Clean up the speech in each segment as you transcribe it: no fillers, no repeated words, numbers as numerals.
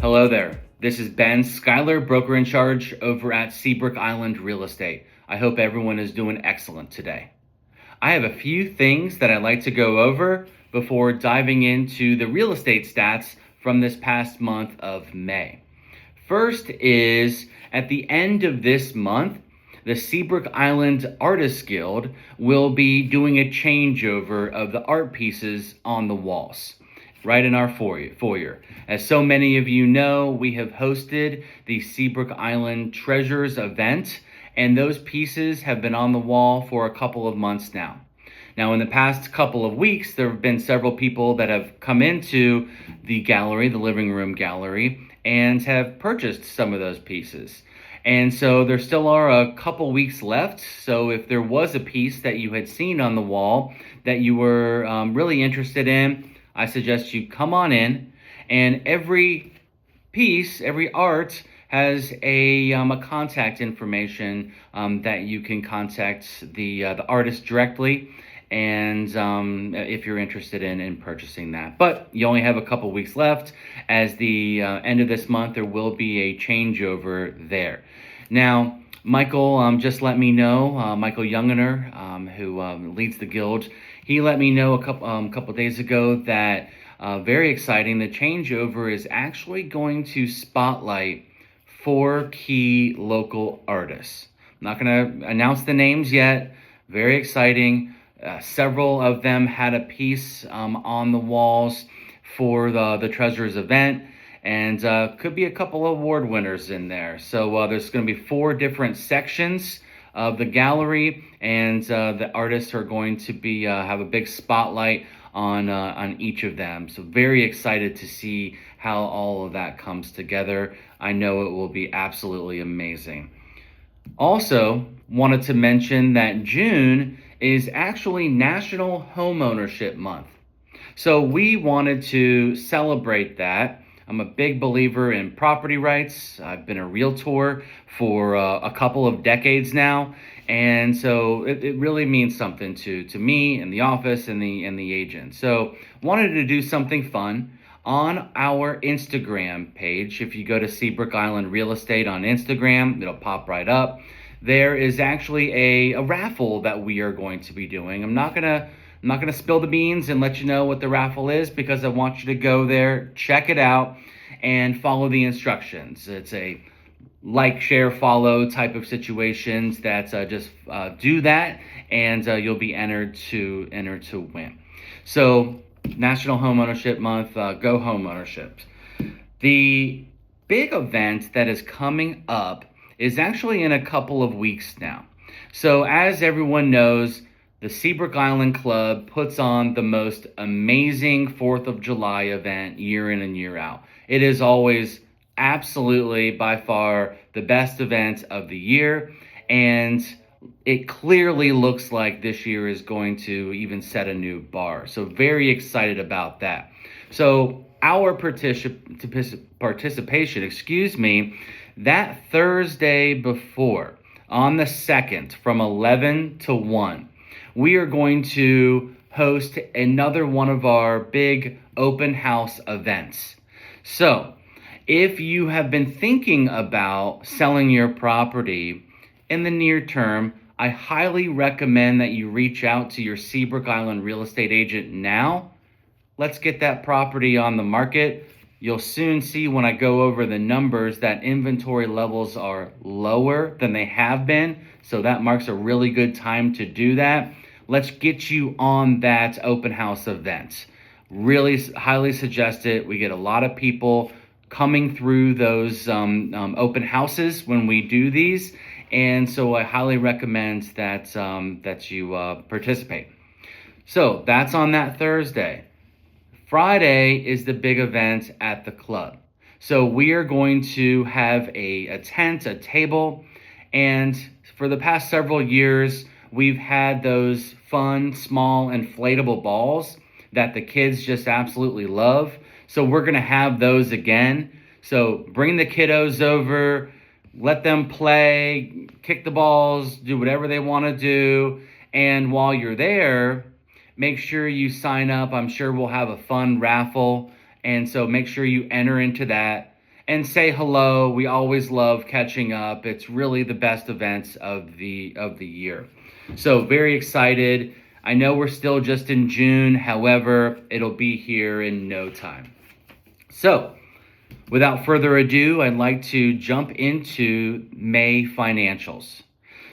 Hello there. This is Ben Schuyler, broker in charge over at Seabrook Island Real Estate. I hope everyone is doing excellent today. I have a few things that I'd like to go over before diving into the real estate stats from this past month of May. First is at the end of this month, the Seabrook Island Artists Guild will be doing a changeover of the art pieces on the walls right in our foyer. As so many of you know, we have hosted the Seabrook Island Treasures event, and those pieces have been on the wall for a couple of months now. Now, in the past couple of weeks, there have been several people that have come into the gallery, the living room gallery, and have purchased some of those pieces. And so there still are a couple weeks left. So if there was a piece that you had seen on the wall that you were really interested in, I suggest you come on in. And every piece, every art has a contact information that you can contact the artist directly, and if you're interested in purchasing that. But you only have a couple weeks left. As the end of this month, there will be a changeover there. Now, Michael just let me know, Michael Youngener, who leads the guild, he let me know a couple days ago that very exciting, the changeover is actually going to spotlight 4 key local artists. I'm not going to announce the names yet. Very exciting. Several of them had a piece on the walls for the Treasures event, and could be a couple of award winners in there. So there's going to be 4 different sections of the gallery, and the artists are going to be have a big spotlight on each of them. So very excited to see how all of that comes together. I know it will be absolutely amazing. Also, wanted to mention that June is actually National Homeownership Month. So we wanted to celebrate that. I'm a big believer in property rights. I've been a realtor for a couple of decades now. And so it really means something to me and the office and the agent. So wanted to do something fun on our Instagram page. If you go to Seabrook Island Real Estate on Instagram, it'll pop right up. There is actually a raffle that we are going to be doing. I'm not gonna spill the beans and let you know what the raffle is, because I want you to go there, check it out, and follow the instructions. It's a like, share, follow type of situations that just do that, and you'll be entered to win. So National Homeownership Month, go homeownership. The big event that is coming up is actually in a couple of weeks now. So as everyone knows, the Seabrook Island Club puts on the most amazing 4th of July event year in and year out. It is always absolutely by far the best event of the year, and it clearly looks like this year is going to even set a new bar. So very excited about that. So our participation, that Thursday before, on the 2nd, from 11 to 1, we are going to host another one of our big open house events. So if you have been thinking about selling your property in the near term, I highly recommend that you reach out to your Seabrook Island real estate agent now. Let's get that property on the market. You'll soon see when I go over the numbers that inventory levels are lower than they have been. So that marks a really good time to do that. Let's get you on that open house event. Really highly suggest it. We get a lot of people coming through those open houses when we do these. And so I highly recommend that, that you participate. So that's on that Thursday. Friday is the big event at the club. So we are going to have a tent, a table, and for the past several years, we've had those fun, small, inflatable balls that the kids just absolutely love. So we're gonna have those again. So bring the kiddos over, let them play, kick the balls, do whatever they wanna do. And while you're there, make sure you sign up. I'm sure we'll have a fun raffle. And so make sure you enter into that. and say hello. We always love catching up. It's really the best events of the year. So very excited. I know we're still just in June. However, it'll be here in no time. So without further ado, I'd like to jump into May financials.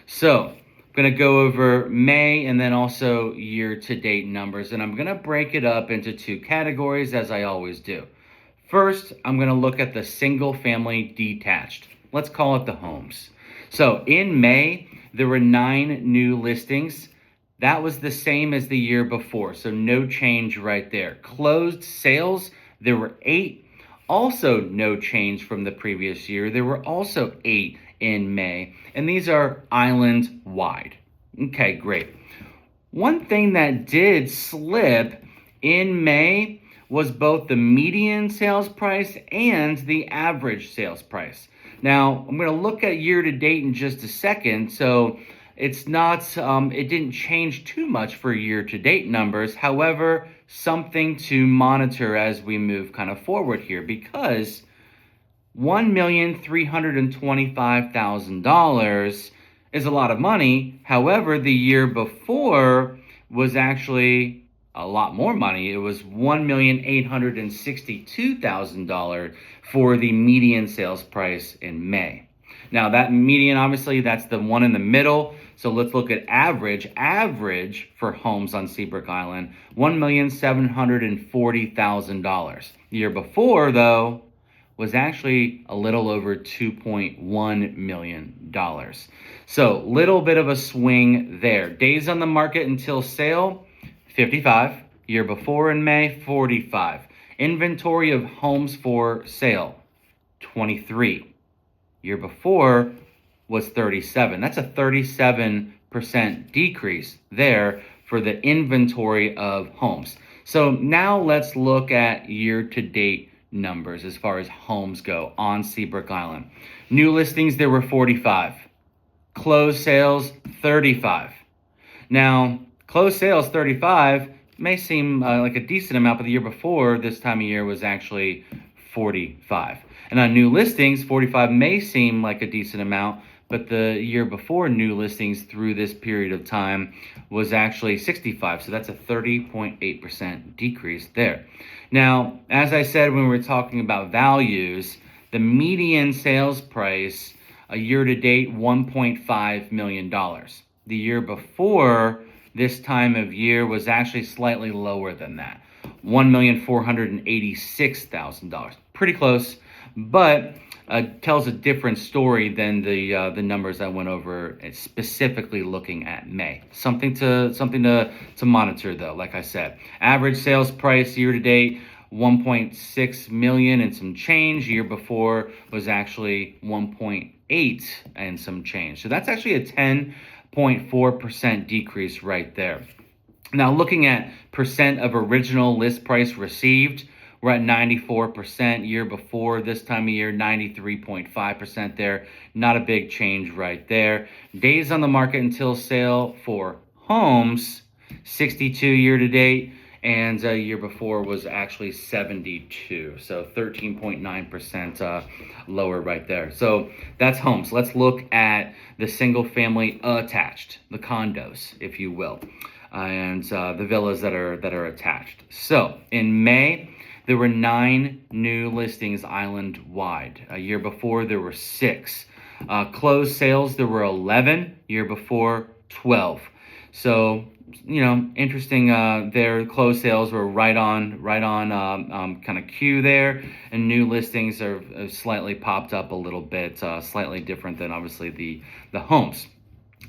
So I'm going to go over May and then also year-to-date numbers, and I'm going to break it up into two categories as I always do. First, I'm going to look at the single-family detached. Let's call it the homes. So in May, there were 9 new listings. That was the same as the year before, so no change right there. Closed sales, there were 8. Also no change from the previous year. There were also 8 in May, and these are island-wide. Okay, great. One thing that did slip in May was both the median sales price and the average sales price. Now, I'm going to look at year-to-date in just a second, so it's not, it didn't change too much for year-to-date numbers. However, something to monitor as we move kind of forward here, because $1,325,000 is a lot of money. However, the year before was actually a lot more money. It was $1,862,000 for the median sales price in May. Now that median, obviously, that's the one in the middle. So let's look at average. Average for homes on Seabrook Island, $1,740,000. The year before, though, was actually a little over $2.1 million. So little bit of a swing there. Days on the market until sale, 55. Year before in May, 45. Inventory of homes for sale, 23. Year before was 37. That's a 37% decrease there for the inventory of homes. So now let's look at year-to-date numbers as far as homes go on Seabrook Island. New listings, there were 45. Closed sales, 35. Now, closed sales, 35, may seem like a decent amount, but the year before this time of year was actually 45. And on new listings, 45 may seem like a decent amount, but the year before new listings through this period of time was actually 65. So that's a 30.8% decrease there. Now, as I said when we were talking about values, the median sales price a year to date, $1.5 million. The year before this time of year was actually slightly lower than that, $1,486,000. Pretty close, but tells a different story than the numbers I went over, specifically looking at May. Something to monitor though. Like I said, average sales price year to date, 1.6 million and some change. Year before was actually 1.8 and some change. So that's actually a 10.4% decrease right there. Now looking at percent of original list price received, we're at 94%. Year before this time of year, 93.5% there. Not a big change right there. Days on the market until sale for homes, 62 year to date. And a year before was actually 72. So 13.9% lower right there. So that's homes. Let's look at the single family attached, the condos, if you will, and the villas that are attached. So in May, there were 9 new listings island-wide. A year before, there were 6. Closed sales, there were 11. Year before, 12. So, interesting. Their closed sales were right on kind of cue there, and new listings have slightly popped up a little bit, slightly different than obviously the homes.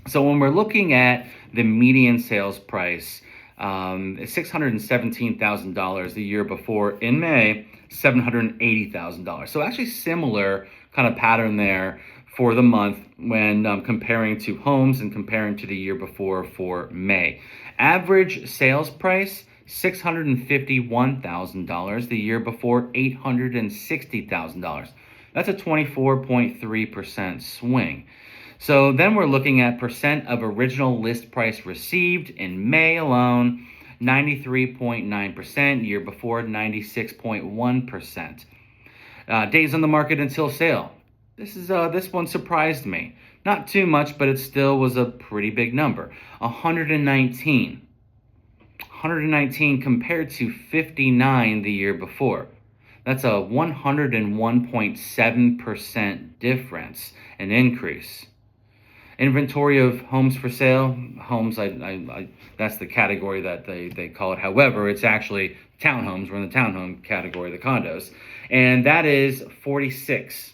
So when we're looking at the median sales price, $617,000. The year before in May, $780,000. So actually similar kind of pattern there for the month when comparing to homes and comparing to the year before for May. Average sales price, $651,000. The year before, $860,000. That's a 24.3% swing. So then we're looking at percent of original list price received in May alone, 93.9%, year before 96.1%. Days on the market until sale. This one surprised me. Not too much, but it still was a pretty big number. 119. 119 compared to 59 the year before. That's a 101.7% difference, an increase. Inventory of homes for sale. Homes, that's the category that they call it. However, it's actually townhomes. We're in the townhome category, the condos. And that is 46.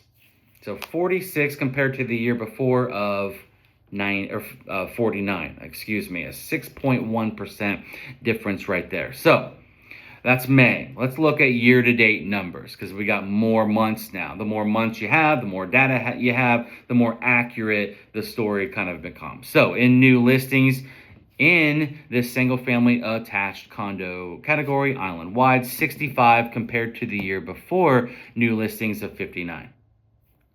So 46 compared to the year before of 49, excuse me, a 6.1% difference right there. So that's May. Let's look at year-to-date numbers because we got more months now. The more months you have, the more data you have, the more accurate the story kind of becomes. So in new listings, in this single-family attached condo category, island-wide, 65 compared to the year before, new listings of 59.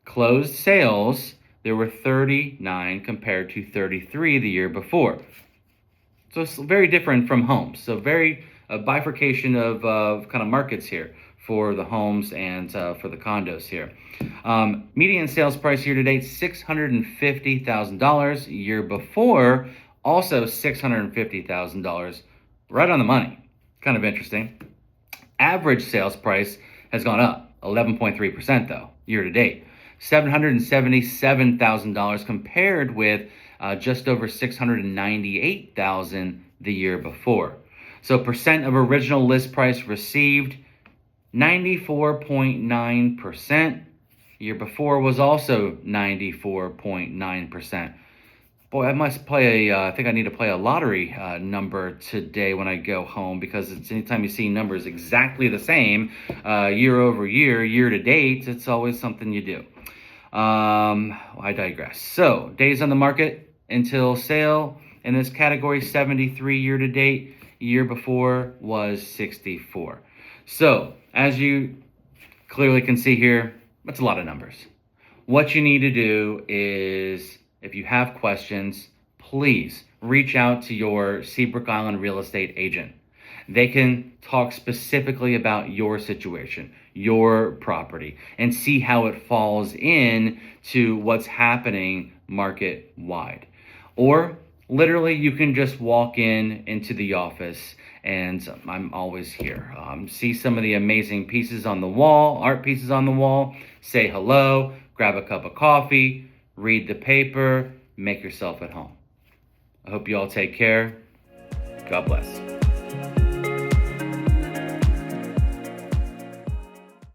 Closed sales, there were 39 compared to 33 the year before. So it's very different from homes. So a bifurcation of kind of markets here for the homes and for the condos here. Median sales price year to date, $650,000. Year before, also $650,000. Right on the money. Kind of interesting. Average sales price has gone up 11.3% though, year to date. $777,000 compared with just over $698,000 the year before. So percent of original list price received, 94.9%. Year before was also 94.9%. Boy, I must play I think I need to play a lottery number today when I go home, because it's anytime you see numbers exactly the same year over year, year to date, it's always something you do. I digress. So days on the market until sale in this category, 73 year to date. Year before was 64. So as you clearly can see here, that's a lot of numbers. What you need to do is, if you have questions, please reach out to your Seabrook Island Real Estate agent. They can talk specifically about your situation, your property, and see how it falls in to what's happening market wide. Or literally, you can just walk into the office, and I'm always here. See some of the amazing pieces on the wall, art pieces on the wall, say hello, grab a cup of coffee, read the paper, make yourself at home. I hope you all take care. God bless.